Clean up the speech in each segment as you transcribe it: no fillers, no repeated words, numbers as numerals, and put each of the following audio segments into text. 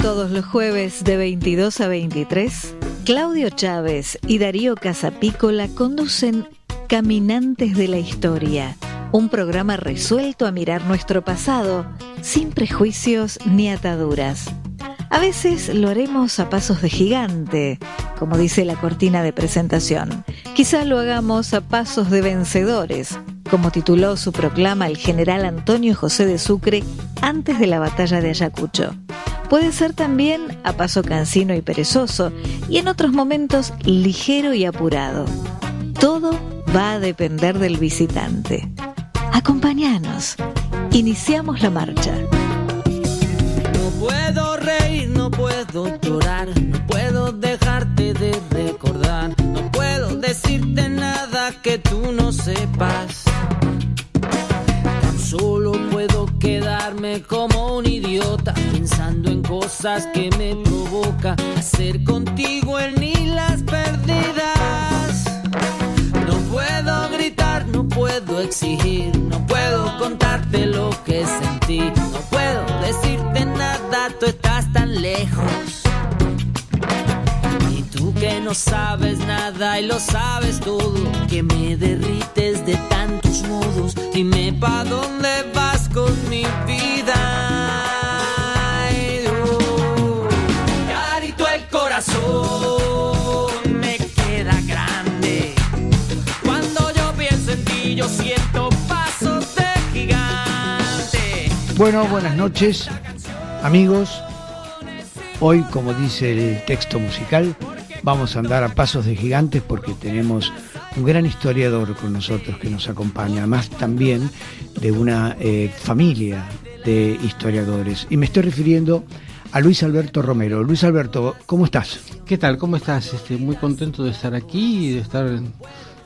Todos los jueves de 22 a 23, Claudio Chávez y Darío Casapícola conducen Caminantes de la Historia, un programa resuelto a mirar nuestro pasado, sin prejuicios ni ataduras. A veces lo haremos a pasos de gigante, como dice la cortina de presentación. Quizá lo hagamos a pasos de vencedores, como tituló su proclama el general Antonio José de Sucre antes de la batalla de Ayacucho. Puede ser también a paso cansino y perezoso, y en otros momentos ligero y apurado. Todo va a depender del visitante. Acompáñanos. Iniciamos la marcha. No puedo reír, no puedo llorar, no puedo dejarte de recordar, no puedo decirte nada que tú no sepas. Tan solo puedo quedarme como un idiota, pensando en cosas que me provoca hacer contigo el ni las perdidas. No puedo gritar, no puedo exigir, no puedo contarte lo que sentí, no puedo decirte nada, tú estás tan lejos. Y tú que no sabes nada y lo sabes todo, que me derrites de tantos modos, dime pa' dónde vas con mi vida. Carito, el corazón me queda grande cuando yo pienso en ti, yo siento pasos de gigante. Bueno, buenas noches, amigos. Hoy, como dice el texto musical, vamos a andar a pasos de gigantes porque tenemos un gran historiador con nosotros que nos acompaña, además también de una familia de historiadores. Y me estoy refiriendo a Luis Alberto Romero. Luis Alberto, ¿cómo estás? ¿Qué tal? ¿Cómo estás? Muy contento de estar aquí y de estar en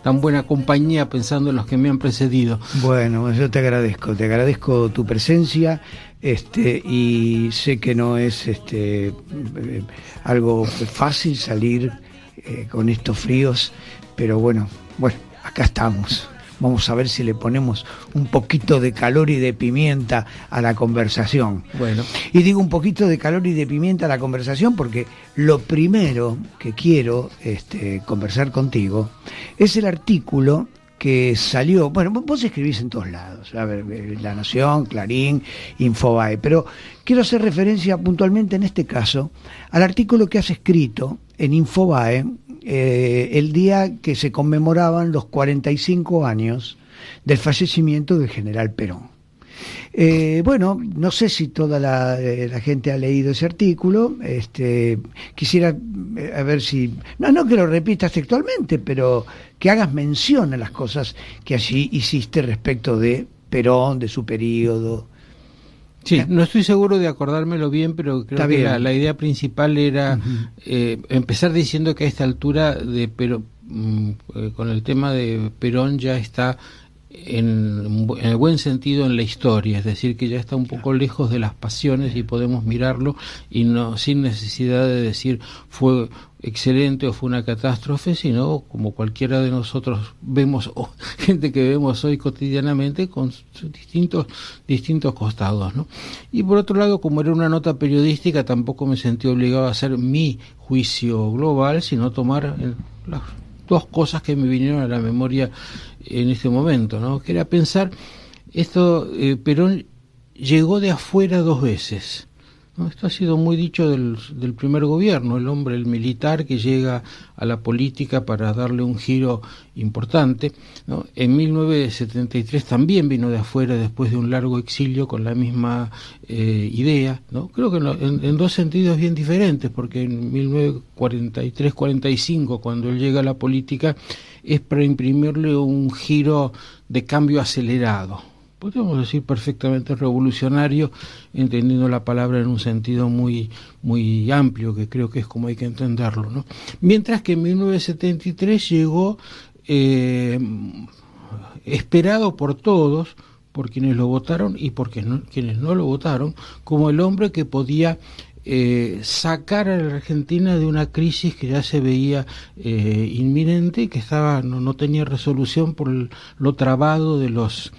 tan buena compañía pensando en los que me han precedido. Bueno, yo te agradezco tu presencia, y sé que no es algo fácil salir con estos fríos, pero bueno, acá estamos. Vamos a ver si le ponemos un poquito de calor y de pimienta a la conversación. Bueno. Y digo un poquito de calor y de pimienta a la conversación porque lo primero que quiero conversar contigo es el artículo que salió. Bueno, vos escribís en todos lados, a ver, La Nación, Clarín, Infobae, pero quiero hacer referencia puntualmente en este caso al artículo que has escrito en Infobae el día que se conmemoraban los 45 años del fallecimiento del general Perón. Bueno, no sé si toda la gente ha leído ese artículo. Quisiera a ver si, no que lo repitas textualmente, pero que hagas mención a las cosas que allí hiciste respecto de Perón, de su periodo. Sí, no estoy seguro de acordármelo bien, pero creo que la idea principal era empezar diciendo que a esta altura con el tema de Perón ya está en el buen sentido en la historia, es decir, que ya está un poco lejos de las pasiones y podemos mirarlo y no sin necesidad de decir fue excelente o fue una catástrofe, sino como cualquiera de nosotros vemos, o gente que vemos hoy cotidianamente, con sus distintos costados, ¿no? Y por otro lado, como era una nota periodística, tampoco me sentí obligado a hacer mi juicio global, sino tomar las dos cosas que me vinieron a la memoria en este momento, ¿no? Que era pensar, Perón llegó de afuera dos veces, ¿no? Esto ha sido muy dicho del primer gobierno, el militar que llega a la política para darle un giro importante, ¿no? En 1973 también vino de afuera después de un largo exilio con la misma idea, ¿no? Creo que en dos sentidos bien diferentes, porque en 1943-45, cuando él llega a la política, es para imprimirle un giro de cambio acelerado. Podríamos decir perfectamente revolucionario, entendiendo la palabra en un sentido muy, muy amplio, que creo que es como hay que entenderlo, ¿no? Mientras que en 1973 llegó esperado por todos, por quienes lo votaron y por quienes no lo votaron, como el hombre que podía sacar a la Argentina de una crisis que ya se veía inminente y que no tenía resolución por lo trabado de los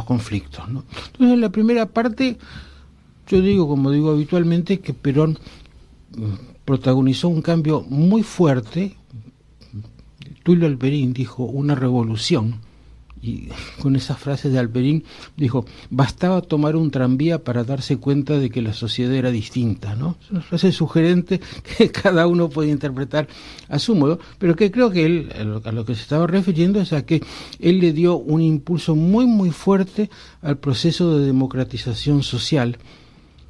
conflictos, ¿no? Entonces, en la primera parte yo digo, como digo habitualmente, que Perón protagonizó un cambio muy fuerte. Tulio Alperín dijo una revolución, y con esas frases de Alperín dijo, bastaba tomar un tranvía para darse cuenta de que la sociedad era distinta, ¿no? Es una frase sugerente que cada uno puede interpretar a su modo, pero que creo que él, a lo que se estaba refiriendo, es a que él le dio un impulso muy muy fuerte al proceso de democratización social,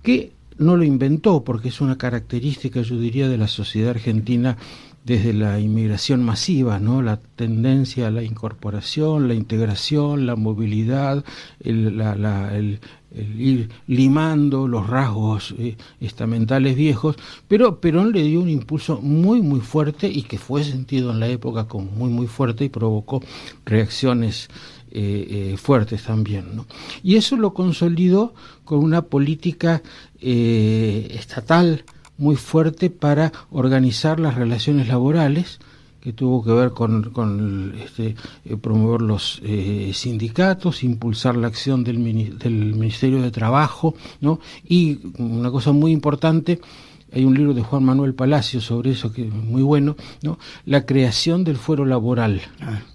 que no lo inventó, porque es una característica, yo diría, de la sociedad argentina desde la inmigración masiva, ¿no? La tendencia a la incorporación, la integración, la movilidad, el ir limando los rasgos estamentales viejos, pero Perón le dio un impulso muy muy fuerte y que fue sentido en la época como muy muy fuerte y provocó reacciones fuertes también, ¿no? Y eso lo consolidó con una política estatal muy fuerte para organizar las relaciones laborales, que tuvo que ver con promover los sindicatos, impulsar la acción del Ministerio de Trabajo, ¿no? Y una cosa muy importante, hay un libro de Juan Manuel Palacio sobre eso que es muy bueno, ¿no? La creación del fuero laboral,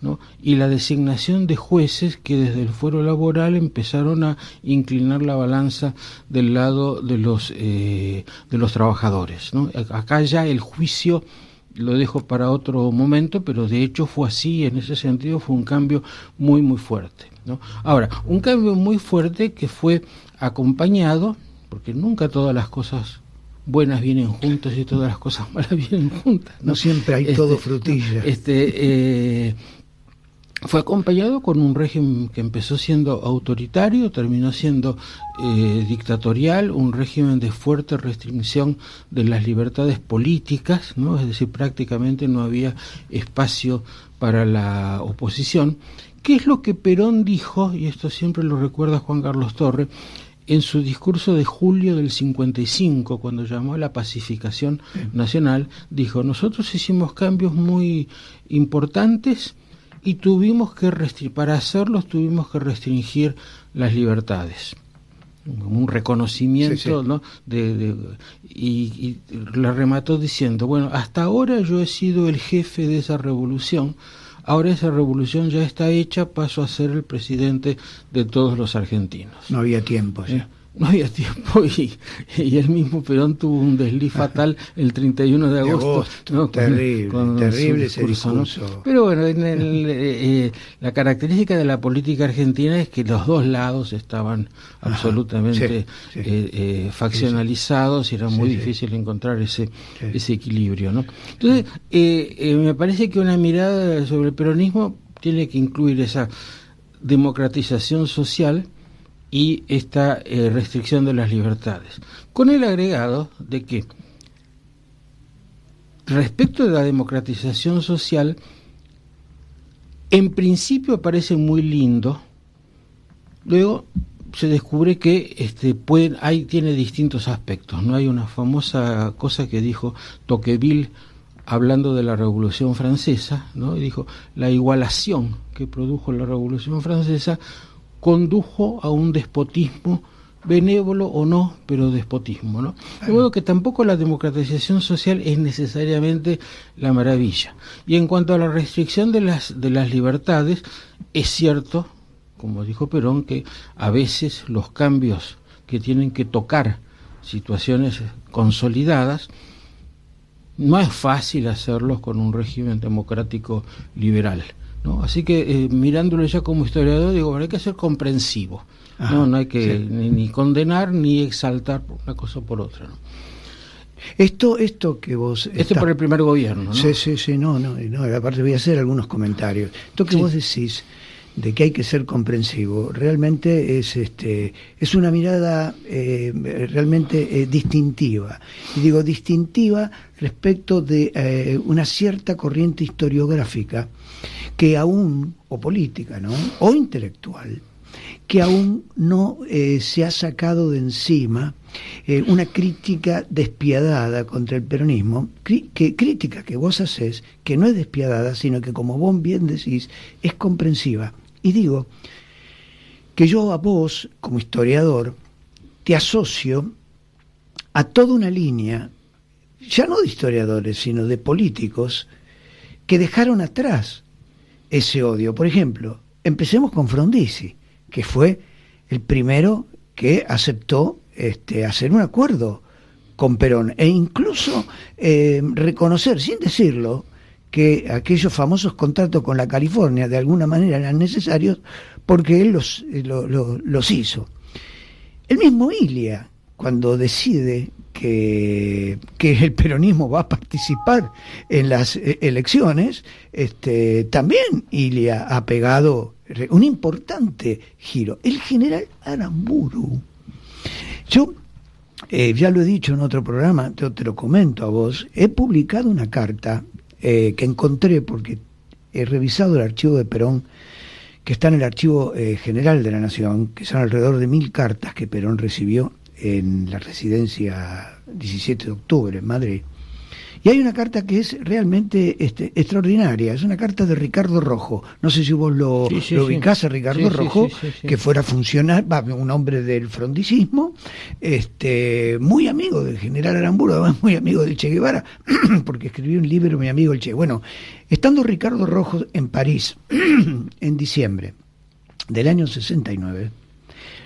¿no? Y la designación de jueces que desde el fuero laboral empezaron a inclinar la balanza del lado de los trabajadores, ¿no? Acá ya el juicio lo dejo para otro momento, pero de hecho fue así, en ese sentido fue un cambio muy muy fuerte, ¿no? Ahora, un cambio muy fuerte que fue acompañado, porque nunca todas las cosas buenas vienen juntas y todas las cosas malas vienen juntas, no siempre hay todo frutilla. Fue acompañado con un régimen que empezó siendo autoritario, terminó siendo dictatorial, un régimen de fuerte restricción de las libertades políticas, ¿no? Es decir, prácticamente no había espacio para la oposición. ¿Qué es lo que Perón dijo? Y esto siempre lo recuerda Juan Carlos Torre, en su discurso de julio del 55, cuando llamó a la pacificación nacional, dijo, nosotros hicimos cambios muy importantes y para hacerlos tuvimos que restringir las libertades. Como un reconocimiento, sí. ¿No? Y la remató diciendo, bueno, hasta ahora yo he sido el jefe de esa revolución, ahora esa revolución ya está hecha, paso a ser el presidente de todos los argentinos. No había tiempo ya. No había tiempo y el mismo Perón tuvo un desliz fatal el 31 de agosto. ¿No? Terrible ese discurso, ¿no? Pero bueno, la característica de la política argentina es que los dos lados estaban absolutamente faccionalizados y era muy difícil encontrar ese equilibrio, ¿no? Entonces, me parece que una mirada sobre el peronismo tiene que incluir esa democratización social y esta restricción de las libertades, con el agregado de que respecto de la democratización social, en principio parece muy lindo, luego se descubre que tiene distintos aspectos, ¿no? Hay una famosa cosa que dijo Tocqueville hablando de la Revolución Francesa, ¿no? Y dijo, la igualación que produjo la Revolución Francesa condujo a un despotismo, benévolo o no, pero despotismo, ¿no? De modo que tampoco la democratización social es necesariamente la maravilla. Y en cuanto a la restricción de las libertades, es cierto, como dijo Perón, que a veces los cambios que tienen que tocar situaciones consolidadas, no es fácil hacerlos con un régimen democrático liberal, ¿no? Así que mirándolo ya como historiador, digo, bueno, hay que ser comprensivo, no hay que ni condenar ni exaltar una cosa por otra, ¿no? Esto que vos... por el primer gobierno, ¿no? Sí, no, aparte voy a hacer algunos comentarios. Esto que vos decís de que hay que ser comprensivo, realmente es una mirada realmente distintiva. Y digo distintiva respecto de una cierta corriente historiográfica que aún, o política, ¿no? O intelectual, que aún no se ha sacado de encima una crítica despiadada contra el peronismo, crítica que vos hacés, que no es despiadada, sino que, como vos bien decís, es comprensiva. Y digo que yo a vos, como historiador, te asocio a toda una línea, ya no de historiadores, sino de políticos, que dejaron atrás ese odio. Por ejemplo, empecemos con Frondizi, que fue el primero que aceptó hacer un acuerdo con Perón, e incluso reconocer, sin decirlo, que aquellos famosos contratos con la California de alguna manera eran necesarios porque él los hizo. El mismo Ilia, cuando decide que el peronismo va a participar en las elecciones, también Ilia ha pegado un importante giro. El general Aramburu, yo ya lo he dicho en otro programa, te lo comento a vos, he publicado una carta que encontré porque he revisado el archivo de Perón, que está en el Archivo General de la Nación, que son alrededor de 1000 cartas que Perón recibió en la residencia 17 de octubre en Madrid. Y hay una carta que es realmente extraordinaria, es una carta de Ricardo Rojo. No sé si vos lo ubicás a Ricardo Rojo, que fuera funcionario, un hombre del frondicismo, muy amigo del general Aramburu, además muy amigo del Che Guevara, porque escribió un libro, mi amigo el Che. Bueno, estando Ricardo Rojo en París en diciembre del año 69,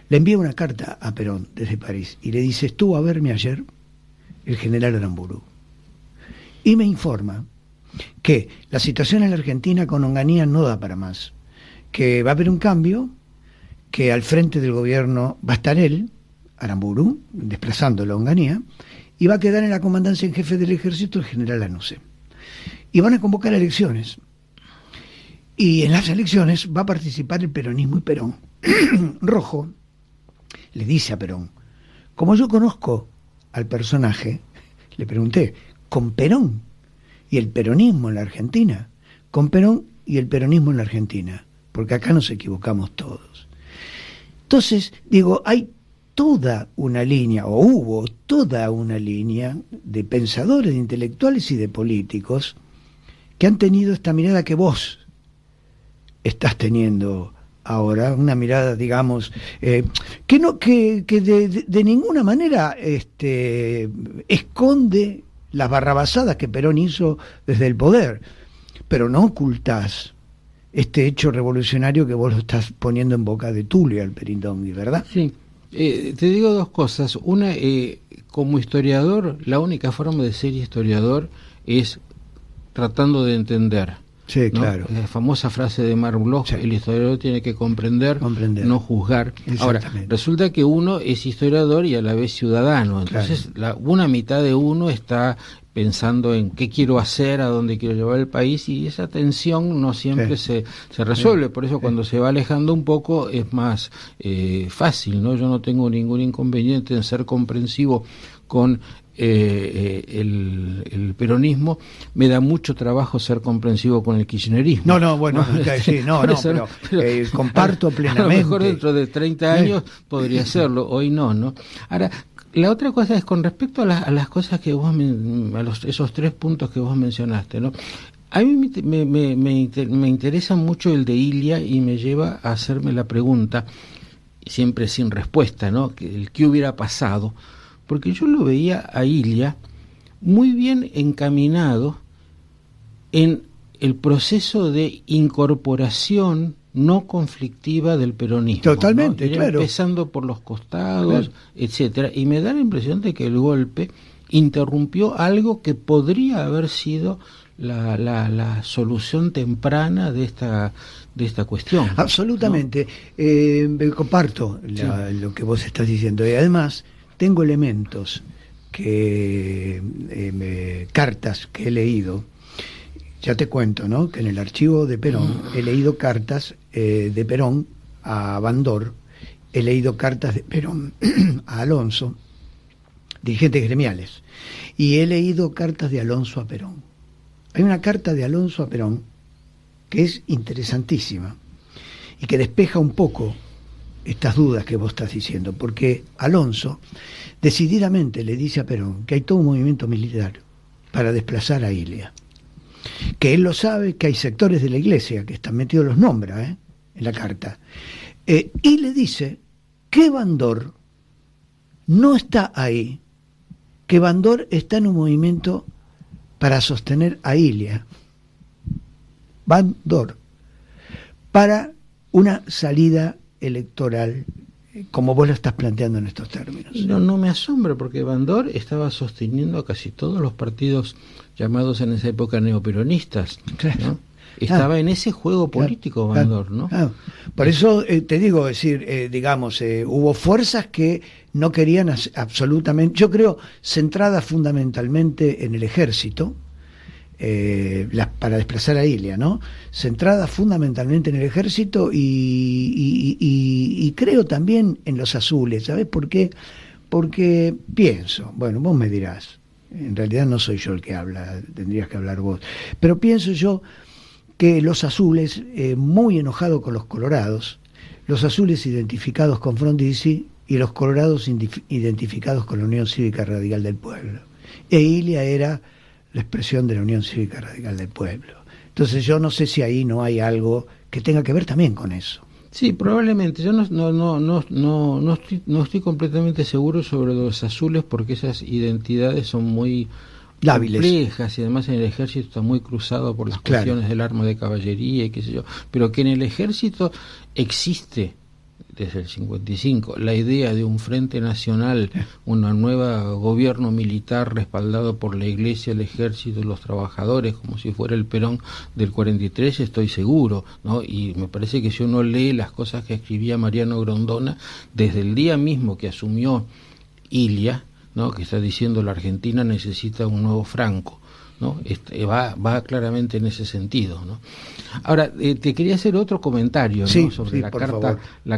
le envía una carta a Perón desde París y le dice: estuvo a verme ayer el general Aramburu y me informa que la situación en la Argentina con Onganía no da para más, que va a haber un cambio, que al frente del gobierno va a estar él, Aramburu, desplazándolo a Onganía, y va a quedar en la comandancia en jefe del ejército el general Lanusse. Y van a convocar elecciones. Y en las elecciones va a participar el peronismo y Perón. Rojo le dice a Perón: como yo conozco al personaje, le pregunté, ¿con Perón y el peronismo en la Argentina? Con Perón y el peronismo en la Argentina, porque acá nos equivocamos todos. Entonces, digo, hay toda una línea, o hubo toda una línea de pensadores, de intelectuales y de políticos que han tenido esta mirada que vos estás teniendo ahora, una mirada, digamos, que de ninguna manera esconde las barrabasadas que Perón hizo desde el poder, pero no ocultás este hecho revolucionario que vos lo estás poniendo en boca de Tulio Alperindongui, ¿verdad? Sí. Te digo dos cosas. Una, como historiador, la única forma de ser historiador es tratando de entender. Sí, ¿no? claro. La famosa frase de Marc Bloch, sí. El historiador tiene que comprender, no juzgar. Ahora, resulta que uno es historiador y a la vez ciudadano. Entonces, claro, una mitad de uno está pensando en qué quiero hacer, a dónde quiero llevar el país, y esa tensión no siempre se resuelve. Por eso cuando se va alejando un poco es más fácil, ¿no? Yo no tengo ningún inconveniente en ser comprensivo con el peronismo. Me da mucho trabajo ser comprensivo con el kirchnerismo. Comparto plenamente. A lo mejor dentro de 30 años podría serlo, hoy no. Ahora, la otra cosa es con respecto a las cosas que vos, esos 3 puntos que vos mencionaste, ¿no? A mí me interesa mucho el de Ilia y me lleva a hacerme la pregunta, siempre sin respuesta, ¿no? El qué hubiera pasado. Porque yo lo veía a Ilia muy bien encaminado en el proceso de incorporación no conflictiva del peronismo. Totalmente, ¿no? claro. Empezando por los costados, etcétera. Y me da la impresión de que el golpe interrumpió algo que podría haber sido la solución temprana de esta cuestión. Absolutamente. ¿No? Comparto lo que vos estás diciendo. Y además tengo elementos cartas que he leído. Ya te cuento, ¿no? Que en el archivo de Perón he leído cartas de Perón a Bandor, he leído cartas de Perón a Alonso, dirigentes gremiales, y he leído cartas de Alonso a Perón. Hay una carta de Alonso a Perón que es interesantísima y que despeja un poco estas dudas que vos estás diciendo, porque Alonso decididamente le dice a Perón que hay todo un movimiento militar para desplazar a Ilia, que él lo sabe, que hay sectores de la iglesia que están metidos, los nombra en la carta, y le dice que Bandor no está ahí que Bandor está en un movimiento para sostener a Ilia. Bandor, para una salida electoral, como vos lo estás planteando en estos términos. No me asombra, porque Bandor estaba sosteniendo a casi todos los partidos llamados en esa época neoperonistas, claro. ¿no? Estaba en ese juego político, claro, Bandor, ¿no? Claro. Por eso te digo, es decir, hubo fuerzas que no querían absolutamente, yo creo, centradas fundamentalmente en el ejército, para desplazar a Ilia, ¿no? Centrada fundamentalmente en el ejército y creo también en los azules. ¿Sabes por qué? Porque pienso, bueno, vos me dirás, en realidad no soy yo el que habla, tendrías que hablar vos, pero pienso yo que los azules, muy enojados con los colorados, los azules identificados con Frondizi y los colorados identificados con la Unión Cívica Radical del Pueblo. E Ilia era la expresión de la Unión Cívica Radical del Pueblo. Entonces yo no sé si ahí no hay algo que tenga que ver también con eso. Sí, probablemente. Yo no estoy completamente seguro sobre los azules, porque esas identidades son muy lábiles, complejas, y además en el ejército está muy cruzado por las cuestiones del arma de caballería y qué sé yo. Pero que en el ejército existe desde el 55 la idea de un frente nacional, un nuevo gobierno militar respaldado por la Iglesia, el ejército y los trabajadores, como si fuera el Perón del 43, estoy seguro, ¿no? Y me parece que si uno lee las cosas que escribía Mariano Grondona desde el día mismo que asumió Ilia, ¿no? Que está diciendo la Argentina necesita un nuevo Franco, ¿no? Va claramente en ese sentido, ¿no? Ahora, te quería hacer otro comentario, ¿no? Sobre la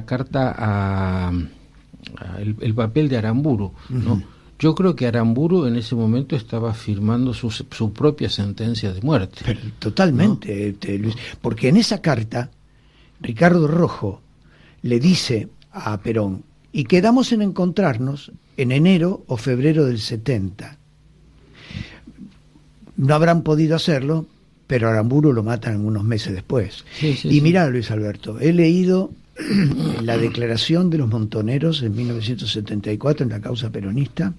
carta a el papel de Aramburu, ¿no? Uh-huh. Yo creo que Aramburu en ese momento estaba firmando su propia sentencia de muerte. Pero totalmente, ¿no? Luis, porque en esa carta Ricardo Rojo le dice a Perón: y quedamos en encontrarnos en enero o febrero del 70. No habrán podido hacerlo, pero Aramburu lo matan unos meses después. Y mirá, Luis Alberto, he leído la declaración de los montoneros en 1974 en la causa peronista,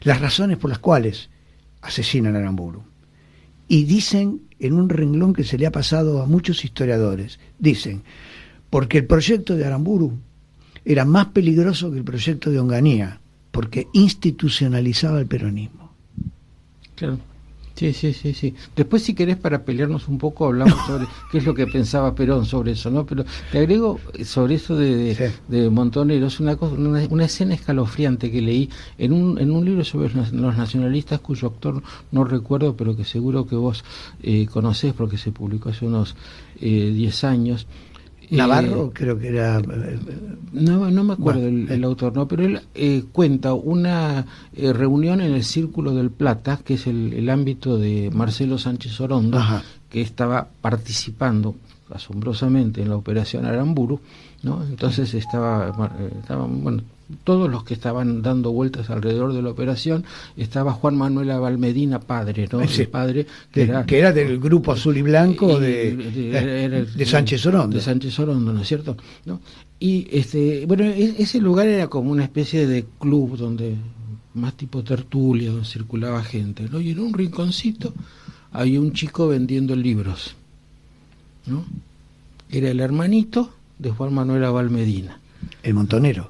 las razones por las cuales asesinan a Aramburu. Y dicen, en un renglón que se le ha pasado a muchos historiadores, dicen, porque el proyecto de Aramburu era más peligroso que el proyecto de Onganía, porque institucionalizaba el peronismo. Claro. Sí. Después, si querés, para pelearnos un poco, hablamos sobre qué es lo que pensaba Perón sobre eso, ¿no? Pero te agrego sobre eso de Montoneros una escena escalofriante que leí en un libro sobre los nacionalistas, cuyo autor no recuerdo, pero que seguro que vos conocés porque se publicó hace unos 10 años. Navarro, creo que era... No me acuerdo el autor, no, pero él cuenta una reunión en el Círculo del Plata, que es el ámbito de Marcelo Sánchez Orondo, ajá, que estaba participando asombrosamente en la operación Aramburu, ¿no? Entonces estaban todos los que estaban dando vueltas alrededor de la operación. Estaba Juan Manuel Abalmedina, padre, ¿no? Sí, el padre que era del grupo azul y blanco de Sánchez Orondo. De Sánchez Orondo, ¿no es cierto? ¿No? Y ese lugar era como una especie de club donde más tipo tertulia, donde circulaba gente, ¿no? Y en un rinconcito había un chico vendiendo libros, ¿no? Era el hermanito de Juan Manuel Abalmedina. El montonero,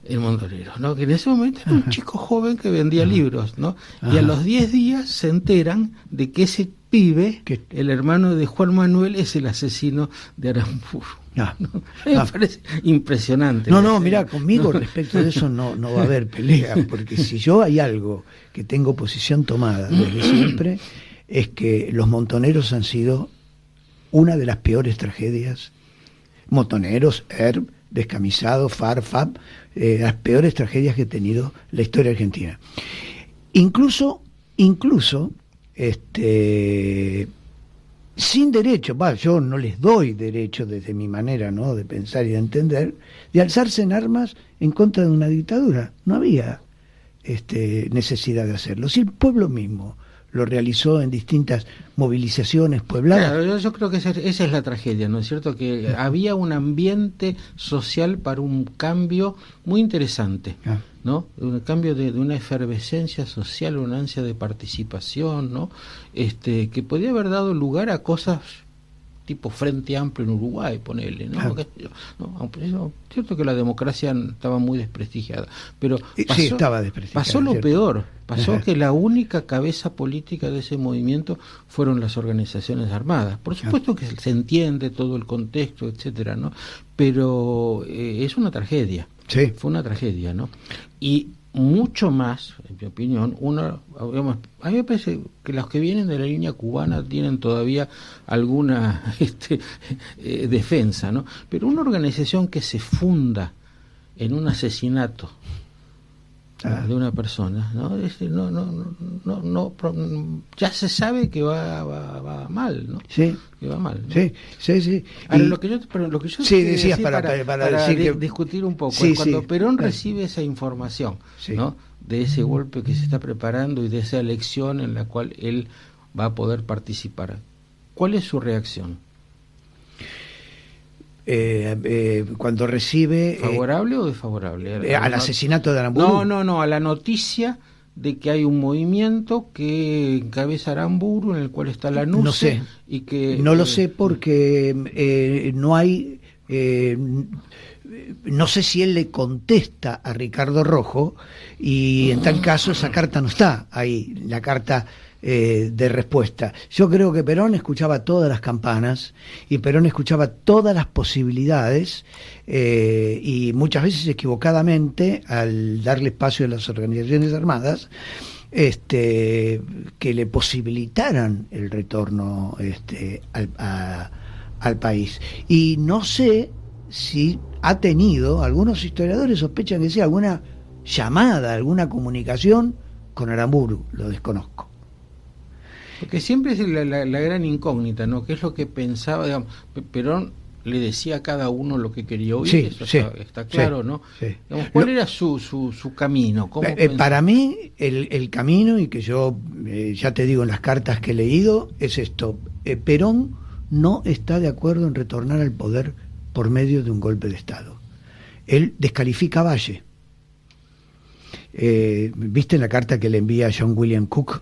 ¿no? Que en ese momento era un chico joven que vendía libros, ¿no? Y a los 10 días se enteran de que ese pibe, el hermano de Juan Manuel, es el asesino de Aramburu. ¿No? Me parece impresionante. Mirá, conmigo respecto de eso no va a haber pelea, porque si yo hay algo que tengo posición tomada desde siempre, es que los montoneros han sido una de las peores tragedias. Montoneros, Herb, Descamisado, Fab, las peores tragedias que ha tenido la historia argentina. Incluso sin derecho, yo no les doy derecho desde mi manera, ¿no?, de pensar y de entender, de alzarse en armas en contra de una dictadura. No había necesidad de hacerlo. Si el pueblo mismo lo realizó en distintas movilizaciones pueblanas. Claro, yo creo que esa es la tragedia, ¿no es cierto? Que había un ambiente social para un cambio muy interesante, ¿no? Un cambio de una efervescencia social, una ansia de participación, ¿no? Que podía haber dado lugar a cosas tipo Frente Amplio en Uruguay, ponele, ¿no? Claro. ¿No? Cierto que la democracia estaba muy desprestigiada, pero sí, estaba desprestigiada, pasó lo ¿cierto? peor, pasó que la única cabeza política de ese movimiento fueron las organizaciones armadas. Por supuesto que se entiende todo el contexto, etcétera, ¿no? Pero es una tragedia. Sí. Fue una tragedia, ¿no? Y mucho más, en mi opinión, digamos, a mí me parece que los que vienen de la línea cubana tienen todavía alguna defensa, ¿no? Pero una organización que se funda en un asesinato de una persona, ¿no? Ya se sabe que va mal, ¿no? Sí. Que va mal, ¿no? Sí. Ahora, lo que yo sí, decías para decir que discutir un poco, sí, cuando sí, Perón recibe esa información, sí, ¿no? De ese golpe que se está preparando y de esa elección en la cual él va a poder participar, ¿cuál es su reacción? Cuando recibe... ¿Favorable o desfavorable? ¿Al asesinato de Aramburu? No, a la noticia de que hay un movimiento que encabeza Aramburu, en el cual está la NUCE. No sé, y que, no lo sé porque no hay... no sé si él le contesta a Ricardo Rojo y en tal caso esa carta no está ahí, la carta de respuesta. Yo creo que Perón escuchaba todas las campanas y Perón escuchaba todas las posibilidades y muchas veces equivocadamente al darle espacio a las organizaciones armadas que le posibilitaran el retorno al país. Y no sé si ha tenido, algunos historiadores sospechan que sí, alguna llamada, alguna comunicación con Aramburu, lo desconozco. Porque siempre es la gran incógnita, ¿no? ¿Qué es lo que pensaba? Digamos, Perón le decía a cada uno lo que quería oír, sí, eso sí, está claro, sí, ¿no? Sí. Digamos, ¿cuál era su camino? ¿Cómo para mí, el camino, y que yo ya te digo en las cartas que he leído, es esto. Perón no está de acuerdo en retornar al poder por medio de un golpe de Estado. Él descalifica a Valle. ¿Viste en la carta que le envía a John William Cook?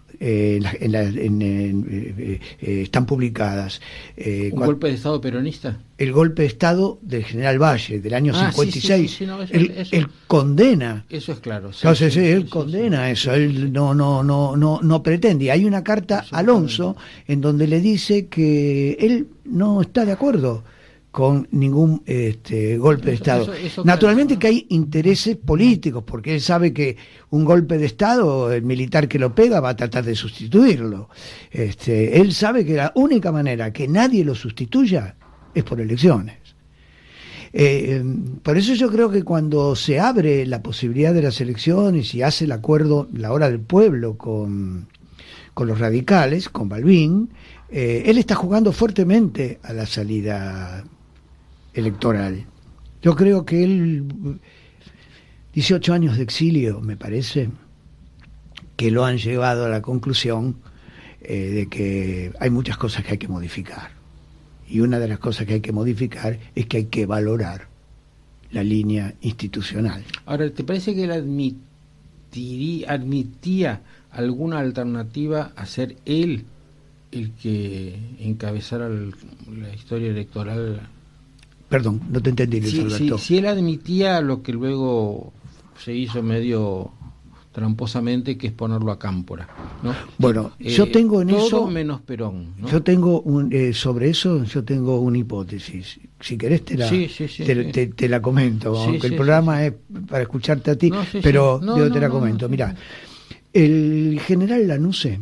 Están publicadas. ¿Un golpe de Estado peronista? El golpe de Estado del general Valle, del año 56. Sí, no, él condena. Eso es claro. Entonces él condena eso. Él no pretende. Hay una carta a Alonso en donde le dice que él no está de acuerdo con ningún golpe de Estado. Naturalmente que hay intereses políticos, porque él sabe que un golpe de Estado, el militar que lo pega va a tratar de sustituirlo. Él sabe que la única manera que nadie lo sustituya es por elecciones. Por eso yo creo que cuando se abre la posibilidad de las elecciones y hace el acuerdo, la hora del pueblo con los radicales, con Balbín, él está jugando fuertemente a la salida electoral. Yo creo que él, 18 años de exilio, me parece, que lo han llevado a la conclusión de que hay muchas cosas que hay que modificar. Y una de las cosas que hay que modificar es que hay que valorar la línea institucional. Ahora, ¿te parece que él admitía alguna alternativa a ser él el que encabezara la historia electoral? Perdón, no te entendí, Luis Alberto. Si él admitía lo que luego se hizo medio tramposamente, que es ponerlo a Cámpora, ¿no? Bueno, yo tengo en todo eso... menos Perón, ¿no? Yo tengo sobre eso, yo tengo una hipótesis. Si querés te la comento, aunque el programa es para escucharte a ti, pero te la comento. Mirá, el general Lanusse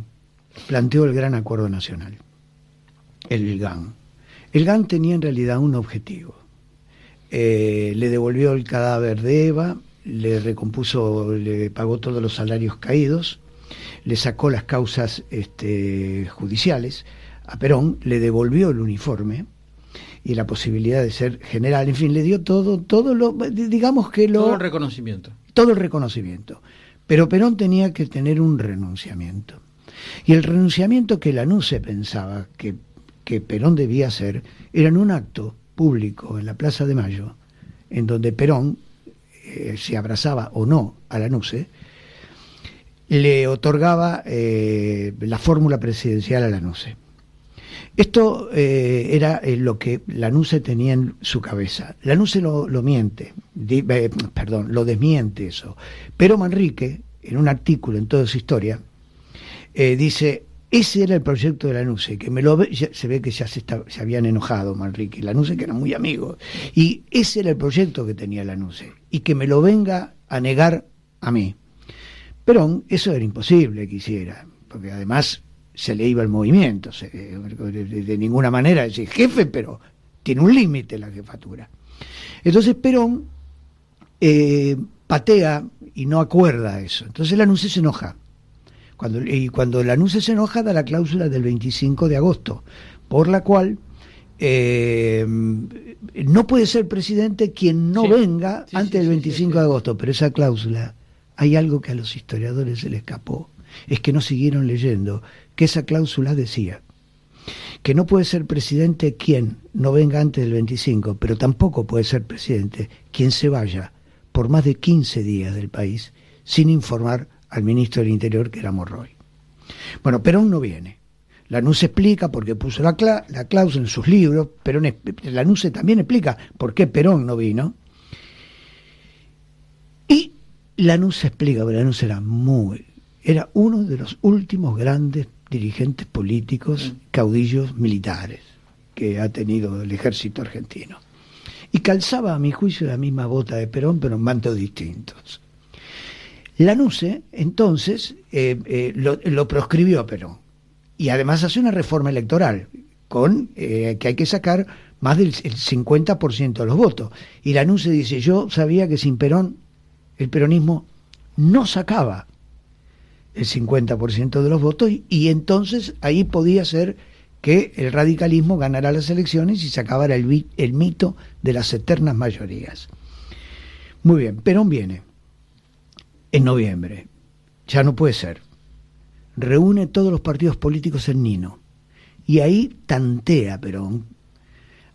planteó el Gran Acuerdo Nacional, el GAN. El GAN tenía en realidad un objetivo. Le devolvió el cadáver de Eva, le recompuso, le pagó todos los salarios caídos, le sacó las causas judiciales a Perón, le devolvió el uniforme y la posibilidad de ser general, en fin, le dio todo el reconocimiento. Todo el reconocimiento. Pero Perón tenía que tener un renunciamiento. Y el renunciamiento que Lanusse pensaba que Perón debía hacer era en un acto público en la Plaza de Mayo, en donde Perón se abrazaba o no a Lanuse, le otorgaba la fórmula presidencial a Lanuse. Esto era lo que Lanuse tenía en su cabeza. Lanuse lo desmiente eso. Pero Manrique, en un artículo en Toda Su Historia, dice, ese era el proyecto de Lanuse, que se ve que ya se habían enojado Manrique y Lanuse, que eran muy amigos, y ese era el proyecto que tenía Lanuse, y que me lo venga a negar a mí. Perón, eso era imposible que hiciera, porque además se le iba el movimiento, de ninguna manera decir jefe, pero tiene un límite la jefatura. Entonces Perón patea y no acuerda eso. Entonces Lanuse se enoja. Cuando Lanuse se enoja, da la cláusula del 25 de agosto, por la cual no puede ser presidente quien no venga antes del 25 de agosto. Pero esa cláusula, hay algo que a los historiadores se les escapó, es que no siguieron leyendo, que esa cláusula decía que no puede ser presidente quien no venga antes del 25, pero tampoco puede ser presidente quien se vaya por más de 15 días del país sin informar al ministro del Interior, que era Monroy. Bueno, Perón no viene. Lanuse explica por qué puso la cláusula en sus libros, Lanuse también explica por qué Perón no vino. Y Lanuse explica, porque Lanuse era uno de los últimos grandes dirigentes políticos, caudillos militares que ha tenido el ejército argentino. Y calzaba, a mi juicio, la misma bota de Perón, pero en mantos distintos. Lanuse, entonces, lo proscribió a Perón. Y además hace una reforma electoral, que hay que sacar más del 50% de los votos. Y Lanuse dice, yo sabía que sin Perón, el peronismo no sacaba el 50% de los votos, y entonces ahí podía ser que el radicalismo ganara las elecciones y se acabara el mito de las eternas mayorías. Muy bien, Perón viene en noviembre, ya no puede ser, reúne todos los partidos políticos en Nino, y ahí tantea Perón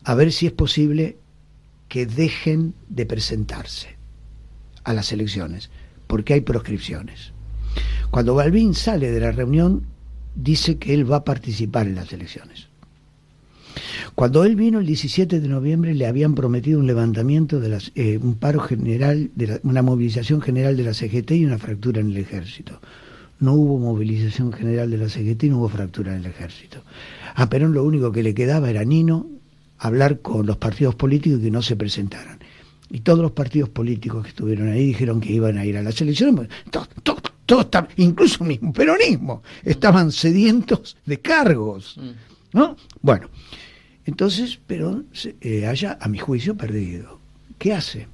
a ver si es posible que dejen de presentarse a las elecciones, porque hay proscripciones. Cuando Balbín sale de la reunión, dice que él va a participar en las elecciones. Cuando él vino el 17 de noviembre, le habían prometido un levantamiento de un paro general, una movilización general de la CGT y una fractura en el ejército. No hubo movilización general de la CGT y no hubo fractura en el ejército. A Perón lo único que le quedaba era Nino, hablar con los partidos políticos y que no se presentaran. Y todos los partidos políticos que estuvieron ahí dijeron que iban a ir a las elecciones. Todos, incluso mismo peronismo, estaban sedientos de cargos, ¿no? Bueno, entonces Perón haya, a mi juicio, perdido. ¿Qué hace?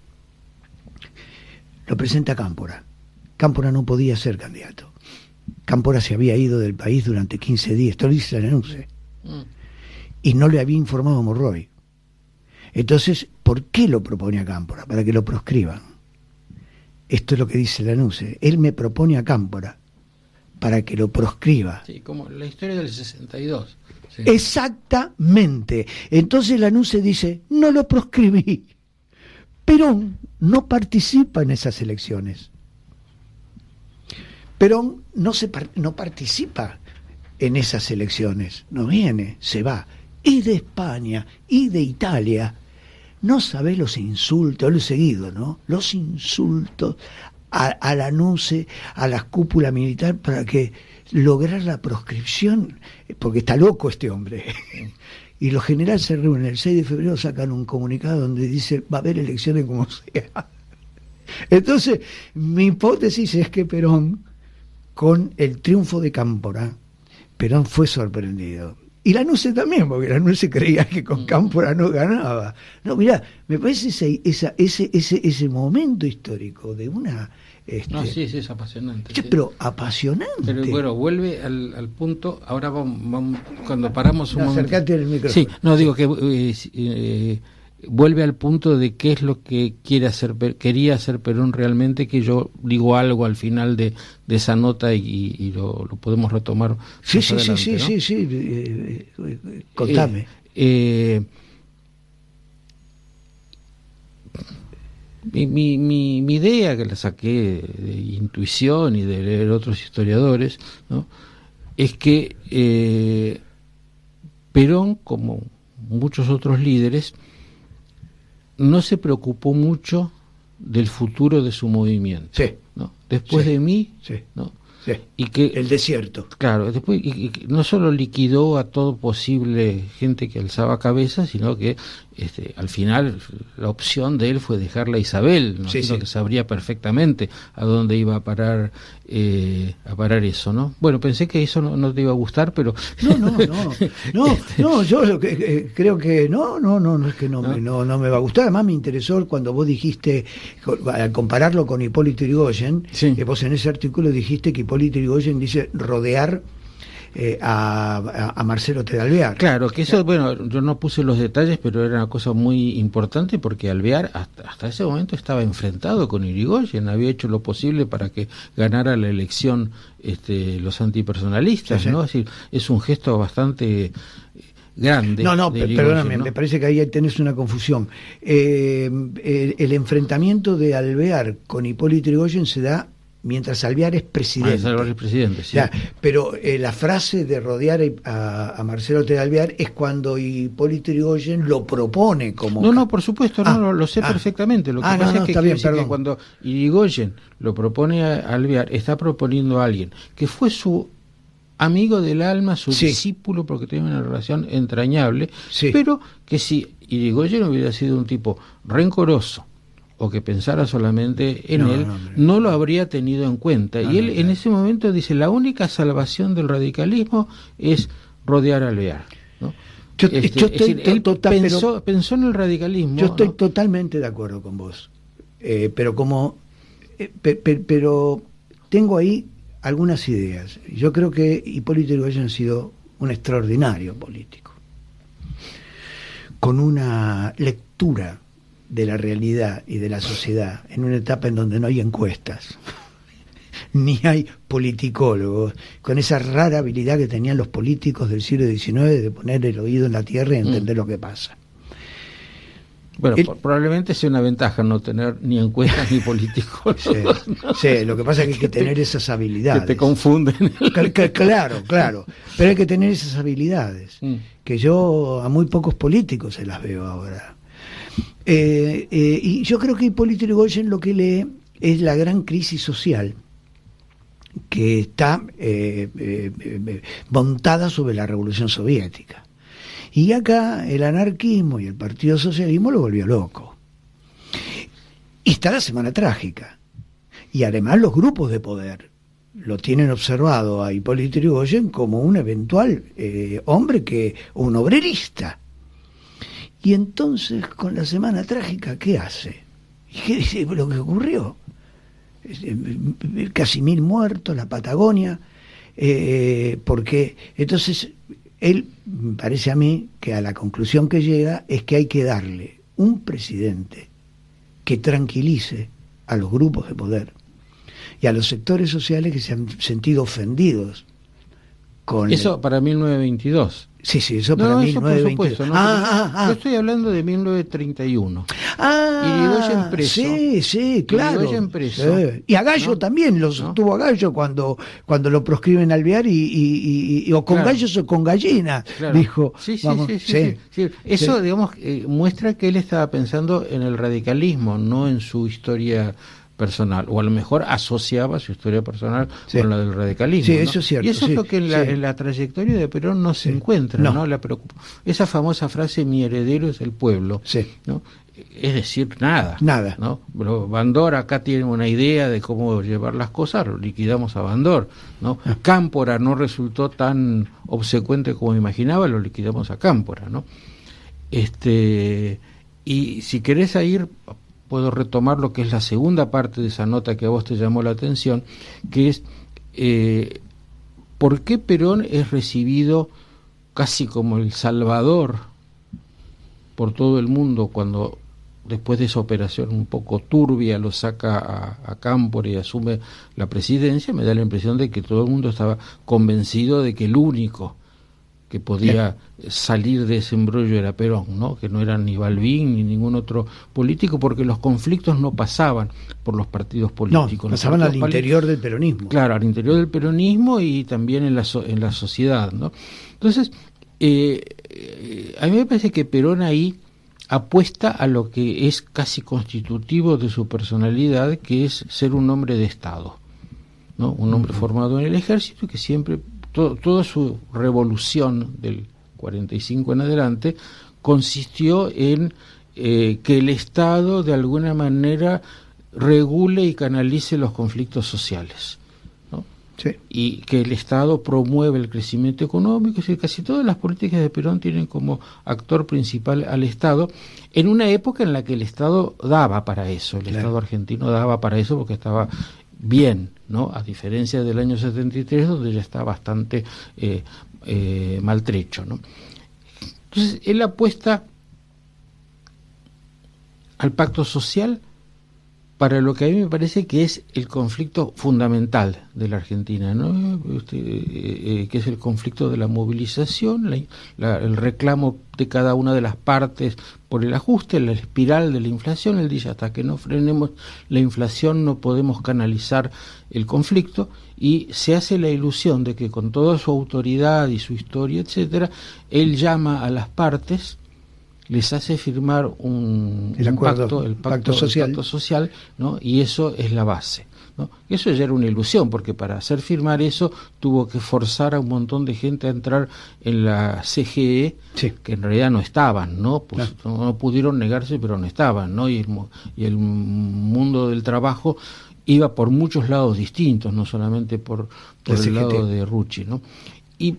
Lo presenta a Cámpora. Cámpora no podía ser candidato. Cámpora se había ido del país durante 15 días, esto lo dice Lanuse, y no le había informado a Monroy. Entonces, ¿por qué lo propone a Cámpora? Para que lo proscriban. Esto es lo que dice Lanuse. Él me propone a Cámpora para que lo proscriba. Sí, como la historia del 62. Sí. Exactamente. Entonces Lanuse dice, no lo proscribí. Perón no participa en esas elecciones. Perón no participa en esas elecciones. No viene, se va. Y de España, y de Italia. No sabés los insultos, lo he seguido, ¿no? Los insultos a Lanuse, a la cúpula militar, para que lograr la proscripción, porque está loco este hombre. Y los generales se reúnen el 6 de febrero, sacan un comunicado donde dice, va a haber elecciones como sea. Entonces, mi hipótesis es que Perón, con el triunfo de Cámpora, Perón fue sorprendido. Y Lanuse también, porque Lanuse creía que con Cámpora no ganaba. No, mirá, me parece ese momento histórico de una... No, sí, es apasionante. Sí. Pero apasionante. Pero bueno, vuelve al punto, ahora vamos cuando paramos un momento... Acércate al micrófono. Sí, no, digo que vuelve al punto de qué es lo que quería hacer Perón realmente, que yo digo algo al final de esa nota y lo podemos retomar. Sí, contame. Mi idea, que la saqué de intuición y de leer otros historiadores, ¿no?, es que Perón, como muchos otros líderes, no se preocupó mucho del futuro de su movimiento. Sí. ¿No? Después de mí, sí, ¿no? Sí. Y que el desierto. Claro, después y no solo liquidó a todo posible gente que alzaba cabeza, sino que al final la opción de él fue dejarla a Isabel, ¿no? Sí, sí. Que sabría perfectamente a dónde iba a parar eso, ¿no? Bueno, pensé que eso no te iba a gustar, pero no, yo lo que, creo que no es que no me va a gustar. Además me interesó cuando vos dijiste, al compararlo con Hipólito Yrigoyen, sí. Vos en ese artículo dijiste que Hipólito Yrigoyen dice rodear a Marcelo T. de Alvear. Claro, que eso, bueno, yo no puse los detalles, pero era una cosa muy importante porque Alvear hasta ese momento estaba enfrentado con Irigoyen, había hecho lo posible para que ganara la elección los antipersonalistas, sí. ¿no? Es decir, es un gesto bastante grande. Perdóname, ¿no? Me parece que ahí tenés una confusión. El enfrentamiento de Alvear con Hipólito Yrigoyen se da mientras Alvear es presidente. Alvear es presidente, sí. Ya, pero la frase de rodear a Marcelo T. de Alvear es cuando Hipólito Yrigoyen lo propone como... No, por supuesto, lo sé perfectamente. Lo que pasa es que cuando Irigoyen lo propone a Alvear, está proponiendo a alguien que fue su amigo del alma, su discípulo, porque tenía una relación entrañable, pero que si Irigoyen hubiera sido un tipo rencoroso, o que pensara solamente en él, no lo habría tenido en cuenta. Y él en ese momento dice, la única salvación del radicalismo es rodear a Alvear, ¿no? Pensó en el radicalismo. Yo estoy totalmente de acuerdo con vos. Pero pero tengo ahí algunas ideas. Yo creo que Hipólito Yrigoyen ha sido un extraordinario político, con una lectura de la realidad y de la sociedad en una etapa en donde no hay encuestas ni hay politicólogos, con esa rara habilidad que tenían los políticos del siglo XIX de poner el oído en la tierra y entender lo que pasa. Bueno, probablemente sea una ventaja no tener ni encuestas ni políticos. Sí, lo que pasa es que hay que tener esas habilidades. Que te confunden. Claro, pero hay que tener esas habilidades, que yo a muy pocos políticos se las veo ahora. Y yo creo que Hipólito Yrigoyen lo que lee es la gran crisis social que está montada sobre la Revolución Soviética. Y acá el anarquismo y el Partido Socialismo lo volvió loco. Y está la Semana Trágica. Y además los grupos de poder lo tienen observado a Hipólito Yrigoyen como un eventual hombre un obrerista. Y entonces, con la Semana Trágica, ¿qué hace? ¿Y qué dice lo que ocurrió? Casi 1000 muertos, la Patagonia, porque entonces él, parece a mí, que a la conclusión que llega es que hay que darle un presidente que tranquilice a los grupos de poder y a los sectores sociales que se han sentido ofendidos con... Eso para 1922. Sí, eso para 1922. Yo estoy hablando de 1931. Irigoyen preso. Sí, claro. Irigoyen preso. Y a Gallo también lo sostuvo a Gallo cuando lo proscriben Alvear y o con gallos o con gallinas, dijo. Sí. Eso, digamos, muestra que él estaba pensando en el radicalismo, no en su historia personal, o a lo mejor asociaba su historia personal con la del radicalismo. Sí, eso es cierto. Y eso es lo que en la trayectoria de Perón no se encuentra, ¿no? Esa famosa frase, mi heredero es el pueblo, ¿no? Es decir, nada, ¿no? Pero Bandor acá tiene una idea de cómo llevar las cosas, lo liquidamos a Bandor, ¿no? Cámpora no resultó tan obsecuente como imaginaba, lo liquidamos a Cámpora, ¿no? Y si querés ir, puedo retomar lo que es la segunda parte de esa nota que a vos te llamó la atención, que es ¿por qué Perón es recibido casi como el salvador por todo el mundo cuando después de esa operación un poco turbia lo saca a Cámpora y asume la presidencia? Me da la impresión de que todo el mundo estaba convencido de que el único que podía salir de ese embrollo era Perón, ¿no? Que no era ni Balbín ni ningún otro político, porque los conflictos no pasaban por los partidos políticos. No, pasaban al interior del peronismo. Claro, al interior del peronismo y también en la sociedad, ¿no? Entonces, a mí me parece que Perón ahí apuesta a lo que es casi constitutivo de su personalidad, que es ser un hombre de Estado, ¿no? Un hombre formado en el ejército que siempre, toda su revolución del 45 en adelante consistió en que el Estado de alguna manera regule y canalice los conflictos sociales, ¿no? Sí. Y que el Estado promueve el crecimiento económico. Es decir, casi todas las políticas de Perón tienen como actor principal al Estado, en una época en la que el Estado daba para eso, el Estado argentino daba para eso porque estaba bien, ¿no? A diferencia del año 73, donde ya está bastante maltrecho, ¿no? Entonces, él apuesta al pacto social para lo que a mí me parece que es el conflicto fundamental de la Argentina, ¿no? Que es el conflicto de la movilización, el reclamo de cada una de las partes por el ajuste, la espiral de la inflación. Él dice, hasta que no frenemos la inflación no podemos canalizar el conflicto, y se hace la ilusión de que con toda su autoridad y su historia, etcétera, él llama a las partes, les hace firmar un pacto social, ¿no? Y eso es la base, ¿no? Eso ya era una ilusión, porque para hacer firmar eso tuvo que forzar a un montón de gente a entrar en la CGE, sí, que en realidad no estaban, ¿no? Pues no pudieron negarse, pero no estaban, ¿no? Y el mundo del trabajo iba por muchos lados distintos, no solamente por el lado de Rucci, ¿no? Y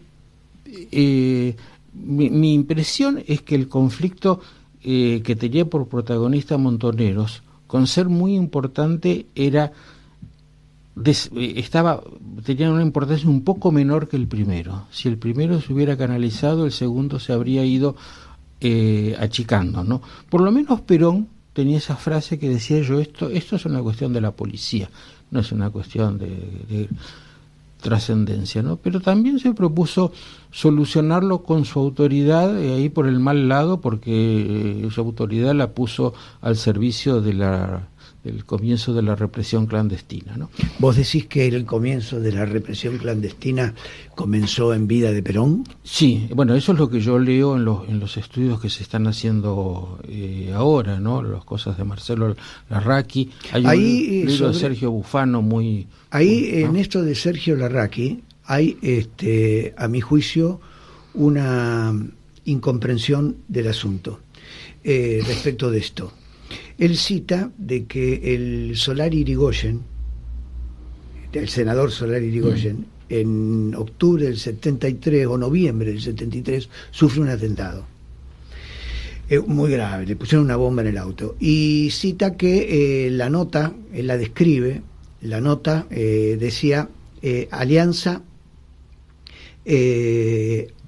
mi impresión es que el conflicto que tenía por protagonista Montoneros, con ser muy importante, tenía una importancia un poco menor que el primero. Si el primero se hubiera canalizado, el segundo se habría ido achicando, ¿no? Por lo menos Perón tenía esa frase que decía, esto es una cuestión de la policía, no es una cuestión de trascendencia, ¿no? Pero también se propuso solucionarlo con su autoridad, ahí por el mal lado, porque su autoridad la puso al servicio del comienzo de la represión clandestina, ¿no? ¿Vos decís que el comienzo de la represión clandestina comenzó en vida de Perón? Sí, bueno, eso es lo que yo leo en los estudios que se están haciendo ahora, ¿no? Las cosas de Marcelo Larraqui. Hay un libro de Sergio Bufano muy... Ahí, ¿no? En esto de Sergio Larraqui, hay, a mi juicio, una incomprensión del asunto respecto de esto. Él cita de que el Solari Irigoyen, el senador Solari Irigoyen, en octubre del 73 o noviembre del 73, sufre un atentado muy grave, le pusieron una bomba en el auto. Y cita que la nota, él la describe, la nota decía Alianza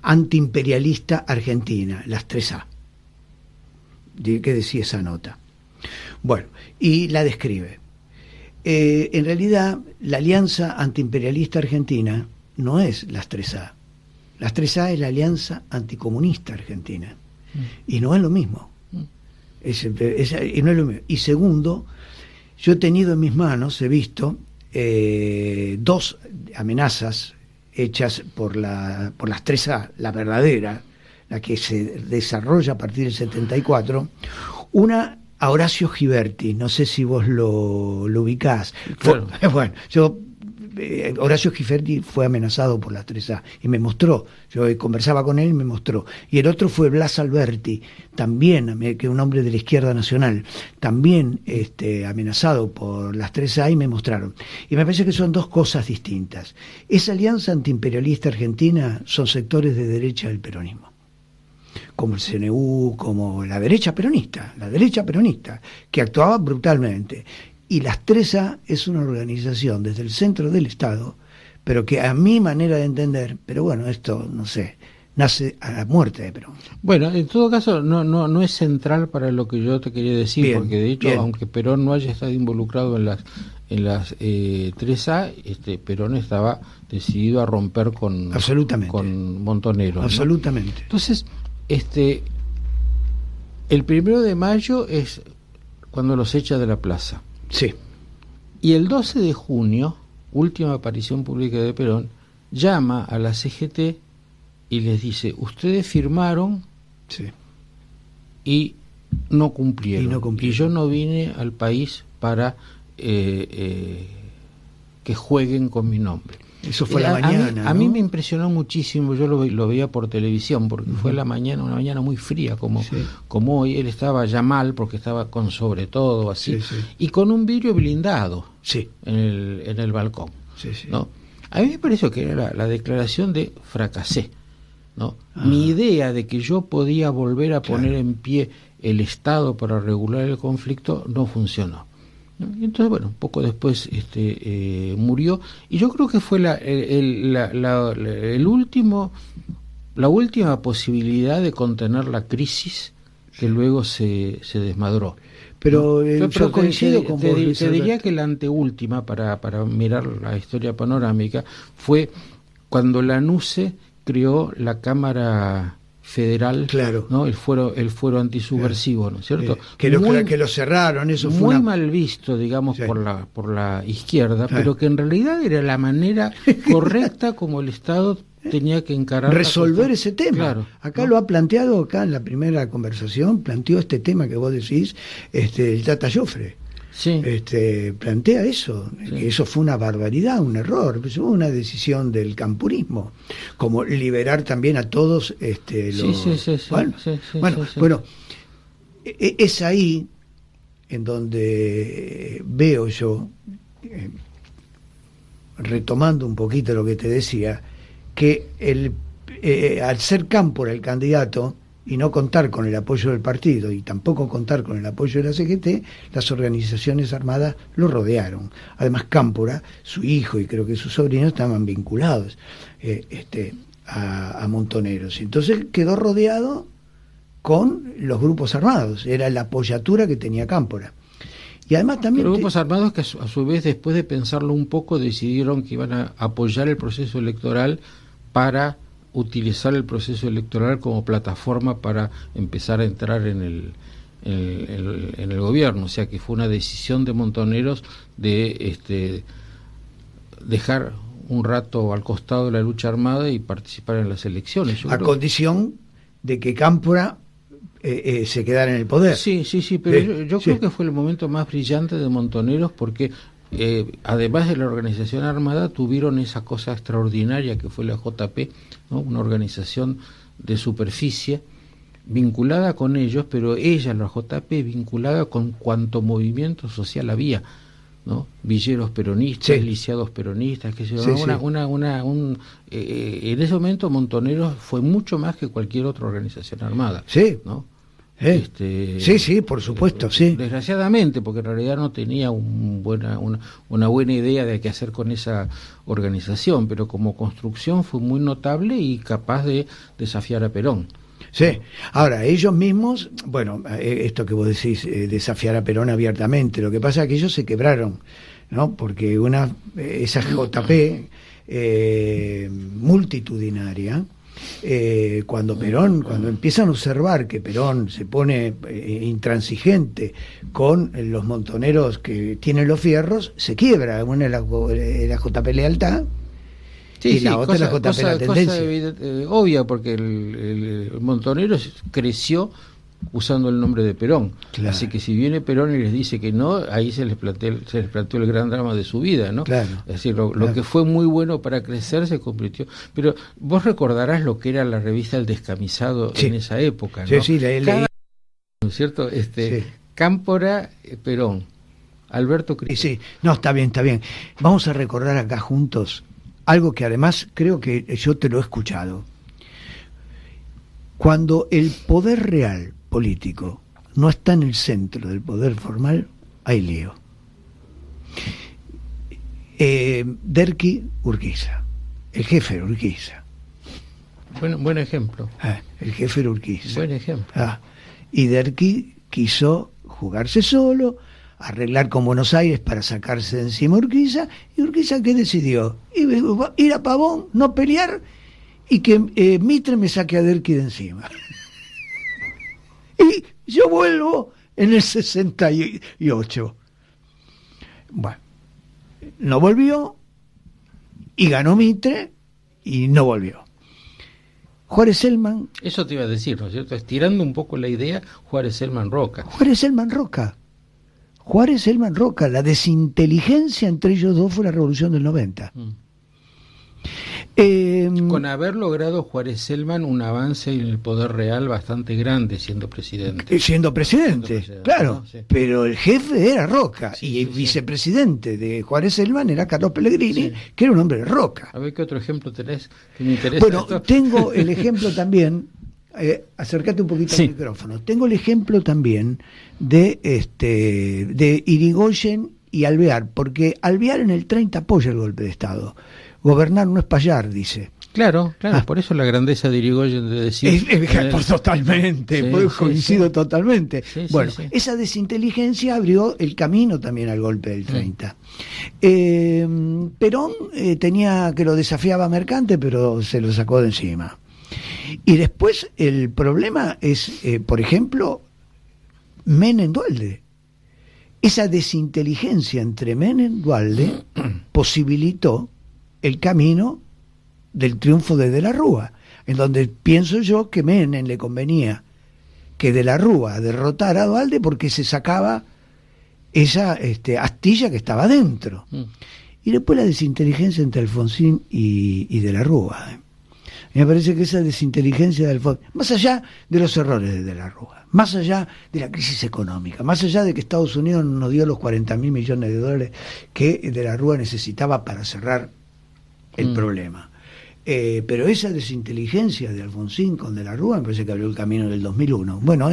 Antiimperialista Argentina, las 3A. ¿Qué decía esa nota? Bueno, y la describe. En realidad, la Alianza Antiimperialista Argentina no es las 3A. Las 3A es la Alianza Anticomunista Argentina. Y no es lo mismo. Y no es lo mismo. Y segundo, yo he tenido en mis manos, he visto, 2 amenazas hechas por las 3A, la verdadera, la que se desarrolla a partir del 74, una a Horacio Giberti, no sé si vos lo ubicás. Claro. Bueno, Horacio Giberti fue amenazado por las 3A y me mostró, yo conversaba con él y me mostró. Y el otro fue Blas Alberti, también, que es un hombre de la Izquierda Nacional, también amenazado por las 3A, y me mostraron. Y me parece que son 2 cosas distintas. Esa Alianza Antiimperialista Argentina son sectores de derecha del peronismo, como el CNU, como la derecha peronista, que actuaba brutalmente. Y las 3A es una organización desde el centro del Estado, pero que a mi manera de entender, pero bueno, esto no sé, nace a la muerte de Perón. Bueno, en todo caso no es central para lo que yo te quería decir, bien, porque de hecho, bien, aunque Perón no haya estado involucrado en las 3A, Perón estaba decidido a romper con Montoneros, absolutamente, ¿no? Entonces, el 1 de mayo es cuando los echa de la plaza. Sí. Y el 12 de junio, última aparición pública de Perón, llama a la CGT y les dice: ustedes firmaron, sí, y no cumplieron. Y yo no vine al país para que jueguen con mi nombre. Eso fue la mañana. A mí me impresionó muchísimo, yo lo veía por televisión, porque fue la mañana, una mañana muy fría, como hoy. Él estaba ya mal, porque estaba con sobre todo, así, y con un vidrio blindado en el balcón. ¿No? A mí me pareció que era la declaración de fracasé, ¿no? Mi idea de que yo podía volver a poner en pie el Estado para regular el conflicto no funcionó. Y entonces, bueno, un poco después murió, y yo creo que fue la última posibilidad de contener la crisis que luego se desmadró. Pero yo coincido con vos, te diría que la anteúltima, para mirar la historia panorámica, fue cuando Lanusse creó la Cámara Federal, ¿no? el fuero antisubversivo, ¿no es cierto? Que lo cerraron, eso fue muy mal visto, digamos, por la izquierda, pero que en realidad era la manera correcta como el Estado tenía que encarar, resolver ese tema. Claro, acá lo ha planteado, acá en la primera conversación planteó este tema que vos decís, el Tata Joffre. Sí. Plantea eso, que eso fue una barbaridad, un error, pues fue una decisión del campurismo, como liberar también a todos Bueno, es ahí en donde veo yo, retomando un poquito lo que te decía, que al ser Cámpora el candidato y no contar con el apoyo del partido y tampoco contar con el apoyo de la CGT, las organizaciones armadas lo rodearon. Además, Cámpora, su hijo y creo que sus sobrinos estaban vinculados a Montoneros. Entonces quedó rodeado con los grupos armados, era la apoyatura que tenía Cámpora. Y además también los grupos armados que a su vez, después de pensarlo un poco, decidieron que iban a apoyar el proceso electoral para utilizar el proceso electoral como plataforma para empezar a entrar en el gobierno. O sea que fue una decisión de Montoneros de dejar un rato al costado de la lucha armada y participar en las elecciones. Condición de que Cámpora se quedara en el poder. Sí, pero yo creo que fue el momento más brillante de Montoneros, porque además de la organización armada, tuvieron esa cosa extraordinaria que fue la JP, ¿no? Una organización de superficie vinculada con ellos, pero la JP, vinculada con cuanto movimiento social había, ¿no? Villeros peronistas, lisiados peronistas, que se en ese momento Montoneros fue mucho más que cualquier otra organización armada, ¿no? Sí, por supuesto, sí. Desgraciadamente, porque en realidad no tenía una buena idea de qué hacer con esa organización, pero como construcción fue muy notable y capaz de desafiar a Perón. Sí, ahora ellos mismos, esto que vos decís, desafiar a Perón abiertamente, lo que pasa es que ellos se quebraron, ¿no? Porque esa JP multitudinaria, cuando empiezan a observar que Perón se pone intransigente con los montoneros que tienen los fierros, se quiebra. Una es la JP Lealtad y la otra es la JP La Tendencia. Obvia, porque el Montonero creció usando el nombre de Perón. Claro. Así que si viene Perón y les dice que no, ahí se les planteó el gran drama de su vida, ¿no? Claro. Es decir, lo que fue muy bueno para crecer se convirtió. Pero vos recordarás lo que era la revista El Descamisado en esa época, ¿no? Sí, leí. ¿No es cierto? Cámpora, Perón, Alberto Cristo. Sí, no, está bien. Vamos a recordar acá juntos algo que además creo que yo te lo he escuchado. Cuando el poder real político no está en el centro del poder formal, hay lío. Derqui Urquiza, el jefe de Urquiza, Buen ejemplo. El jefe era Urquiza. Buen ejemplo. Y Derqui quiso jugarse solo, arreglar con Buenos Aires para sacarse de encima a Urquiza, y Urquiza, ¿qué decidió? Ir a Pavón, no pelear, y que Mitre me saque a Derqui de encima. Y yo vuelvo en el 68. Bueno, no volvió, y ganó Mitre, y no volvió. Juárez Celman. Eso te iba a decir, ¿no es cierto? Estirando un poco la idea, Juárez Celman Roca. Juárez Celman Roca. La desinteligencia entre ellos dos fue la Revolución del 90. Con haber logrado Juárez Celman un avance en el poder real bastante grande siendo presidente. Siendo presidente, claro. ¿No? Sí. Pero el jefe era Roca, y el vicepresidente de Juárez Celman era Carlos Pellegrini, que era un hombre de Roca. A ver qué otro ejemplo tenés que me interesa. Bueno, tengo el ejemplo también, acércate un poquito al micrófono, tengo el ejemplo también de Irigoyen y Alvear, porque Alvear en el 30 apoya el golpe de Estado. Gobernar no es payar, dice. Claro, por eso la grandeza de Irigoyen de decir... Totalmente, coincido totalmente. Esa desinteligencia abrió el camino también al golpe del 30. Perón tenía que lo desafiaba a Mercante, pero se lo sacó de encima. Y después el problema es, por ejemplo, Menem Duhalde. Esa desinteligencia entre Menem Duhalde posibilitó el camino del triunfo de la Rúa, en donde pienso yo que Menem le convenía que de la Rúa derrotara a Duhalde porque se sacaba esa astilla que estaba dentro. Y después la desinteligencia entre Alfonsín y de la Rúa. Me parece que esa desinteligencia de Alfonsín, más allá de los errores de la Rúa, más allá de la crisis económica, más allá de que Estados Unidos nos dio los 40.000 millones de dólares que de la Rúa necesitaba para cerrar el problema. Pero esa desinteligencia de Alfonsín con de la Rúa me parece que abrió el camino del 2001. Bueno,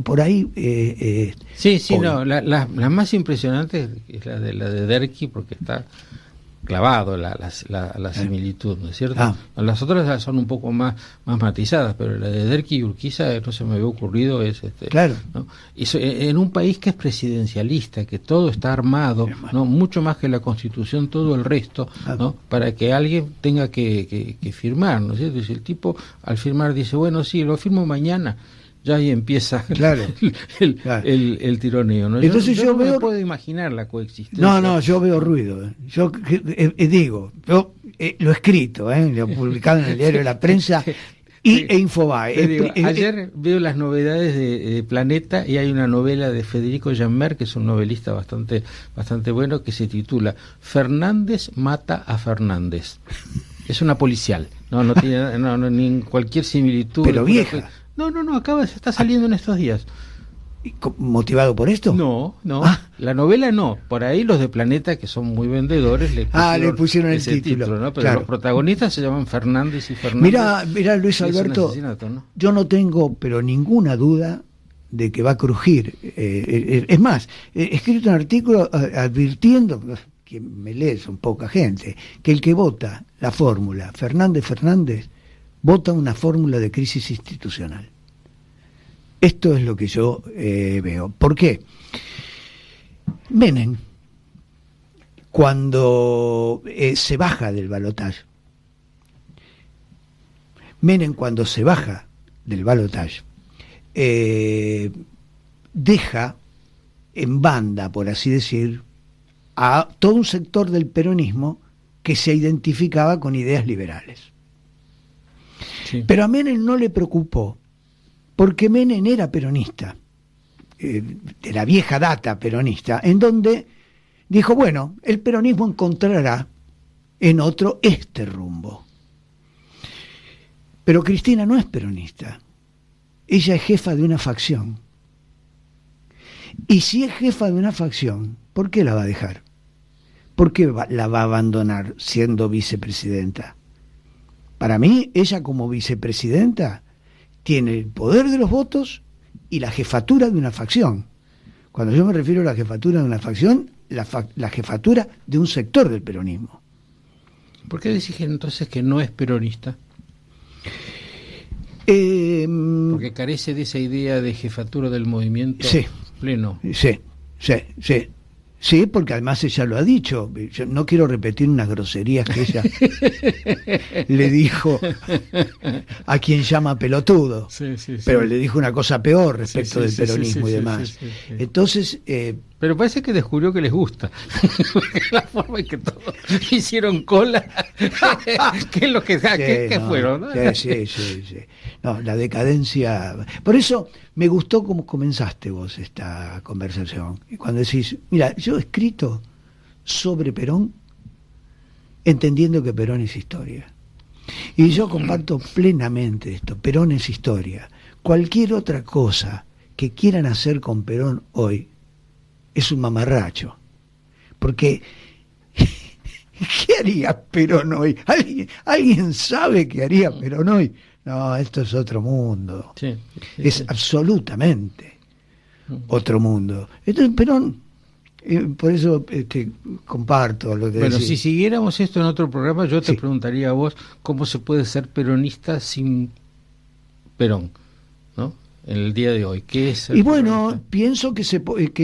por ahí... la más impresionante es la de Derqui, porque está clavado la similitud, ¿no es cierto? Las otras son un poco más matizadas, pero la de Derqui y Urquiza no se me había ocurrido, claro, ¿no? En un país que es presidencialista, que todo está armado, ¿no? Mucho más que la Constitución, todo el resto, ¿no? Para que alguien tenga que firmar, ¿no es cierto? Y si el tipo al firmar dice, bueno, sí, lo firmo mañana, ya ahí empieza el tironeo, ¿no? Entonces yo no veo... me puedo imaginar la coexistencia. No, yo veo ruido. Yo digo, lo he escrito, lo he publicado en el diario de la Prensa e Infobae. Ayer veo las novedades de Planeta y hay una novela de Federico Janmer, que es un novelista bastante bueno, que se titula Fernández mata a Fernández. Es una policial, no tiene ni cualquier similitud. Pero vieja. No, está saliendo en estos días. ¿Motivado por esto? No. La novela no. Por ahí los de Planeta, que son muy vendedores, le pusieron el título, ¿no? Pero los protagonistas se llaman Fernández y Fernández. Mira, Luis Alberto, ¿no? Yo no tengo pero ninguna duda de que va a crujir. Es más, he escrito un artículo advirtiendo, quien me lee son poca gente, que el que vota la fórmula Fernández vota una fórmula de crisis institucional. Esto es lo que yo veo. ¿Por qué? Menem, cuando se baja del balotaje, deja en banda, por así decir, a todo un sector del peronismo que se identificaba con ideas liberales. Sí. Pero a Menem no le preocupó, porque Menem era peronista, de la vieja data peronista, en donde dijo, bueno, el peronismo encontrará en otro este rumbo. Pero Cristina no es peronista, ella es jefa de una facción. Y si es jefa de una facción, ¿por qué la va a dejar? ¿Por qué la va a abandonar siendo vicepresidenta? Para mí, ella como vicepresidenta tiene el poder de los votos y la jefatura de una facción. Cuando yo me refiero a la jefatura de una facción, la jefatura de un sector del peronismo. ¿Por qué decís entonces que no es peronista? Porque carece de esa idea de jefatura del movimiento pleno. Sí, porque además ella lo ha dicho. Yo no quiero repetir unas groserías que ella le dijo a quien llama pelotudo, pero le dijo una cosa peor respecto del peronismo y demás. Entonces... pero parece que descubrió que les gusta. La forma en que todos hicieron cola. ¿Qué es lo que fueron? ¿No? Sí. No, la decadencia... Por eso me gustó cómo comenzaste vos esta conversación. Y cuando decís, mira, yo he escrito sobre Perón entendiendo que Perón es historia. Y yo comparto plenamente esto. Perón es historia. Cualquier otra cosa que quieran hacer con Perón hoy es un mamarracho. Porque ¿qué haría Perón hoy? ¿Alguien sabe qué haría Perón hoy? No, esto es otro mundo. Es absolutamente otro mundo. Entonces Perón, por eso comparto lo que decís. Si siguiéramos esto en otro programa, yo te preguntaría a vos cómo se puede ser peronista sin Perón, ¿no? En el día de hoy. ¿Qué es y bueno, peronista? Pienso que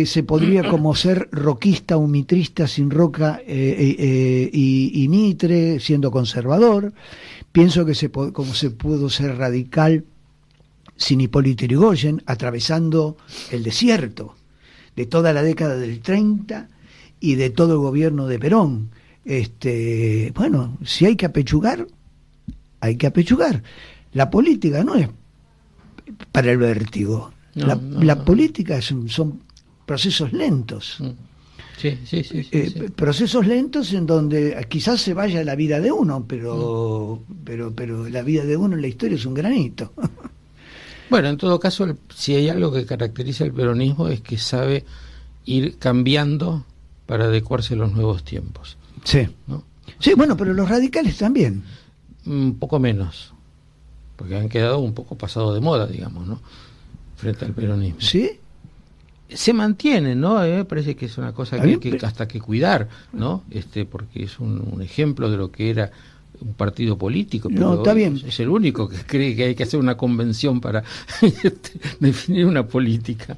se podría como ser roquista o mitrista sin Roca y Mitre, siendo conservador. Pienso que como se pudo ser radical sin Hipólito Yrigoyen, atravesando el desierto de toda la década del 30 y de todo el gobierno de Perón. Bueno, si hay que apechugar, hay que apechugar. La política no es para el vértigo. La política son procesos lentos. Procesos lentos en donde quizás se vaya la vida de uno, pero la vida de uno en la historia es un granito. Bueno, en todo caso, si hay algo que caracteriza al peronismo es que sabe ir cambiando para adecuarse a los nuevos tiempos. Sí, ¿no? Sí, bueno, pero los radicales también. Un poco menos, porque han quedado un poco pasados de moda, digamos, ¿no? Frente al peronismo. ¿Sí? Se mantiene, ¿no? Parece que es una cosa que hasta que cuidar, ¿no? Porque es un ejemplo de lo que era un partido político, pero no, está bien. Es el único que cree que hay que hacer una convención para definir una política.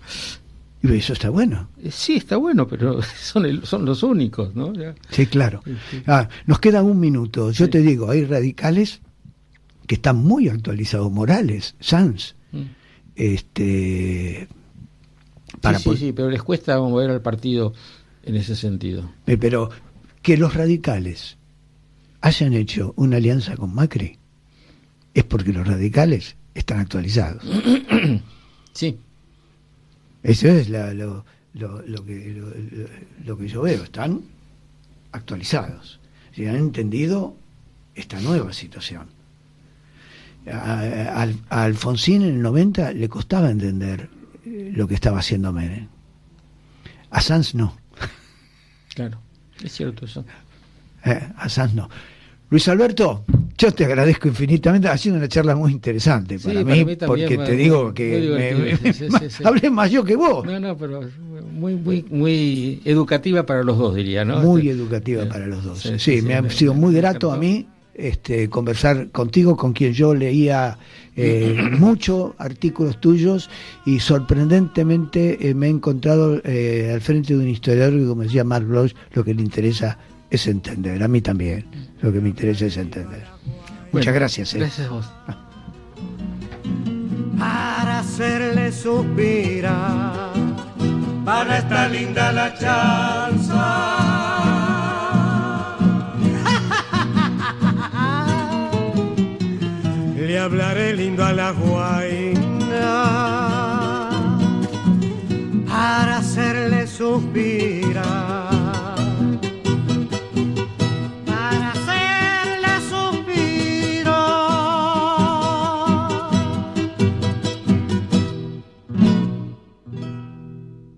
Y eso está bueno. Sí, está bueno, pero son los únicos, ¿no? Sí, claro. Nos queda un minuto. Yo te digo, hay radicales que están muy actualizados, Morales, Sanz, Sí, pero les cuesta mover al partido en ese sentido. Pero que los radicales hayan hecho una alianza con Macri es porque los radicales están actualizados. Sí. Eso es lo que yo veo. Están actualizados. Si han entendido esta nueva situación. A Alfonsín en el 90 le costaba entender lo que estaba haciendo Menem. A Sanz no. Claro, es cierto eso. A Sanz no. Luis Alberto, yo te agradezco infinitamente. Ha sido una charla muy interesante para mí también, porque te digo que hablé más yo que vos. No, pero muy educativa para los dos, diría, ¿no? Muy educativa para los dos. Sí, me ha sido muy grato a mí conversar contigo, con quien yo leía muchos artículos tuyos, y sorprendentemente me he encontrado al frente de un historiador que, como decía Marc Bloch, lo que le interesa es entender. A mí también lo que me interesa es entender. Muchas gracias. Gracias a vos. Para hacerle suspirar, para esta linda la chanza. Le hablaré lindo a la guaina para hacerle suspirar.